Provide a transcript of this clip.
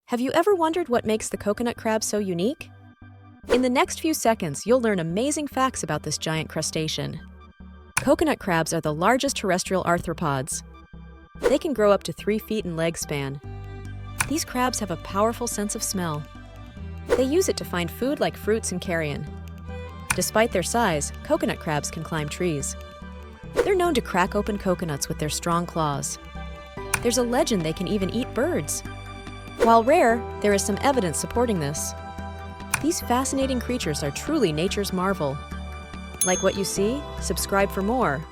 Have you ever wondered what makes the coconut crab so unique? In the next few seconds, you'll learn amazing facts about this giant crustacean. Coconut crabs are the largest terrestrial arthropods. They can grow up to 3 feet in leg span. These crabs have a powerful sense of smell. They use it to find food like fruits and carrion. Despite their size, coconut crabs can climb trees. They're known to crack open coconuts with their strong claws. There's a legend they can even eat birds. While rare, there is some evidence supporting this. These fascinating creatures are truly nature's marvel. Like what you see? Subscribe for more.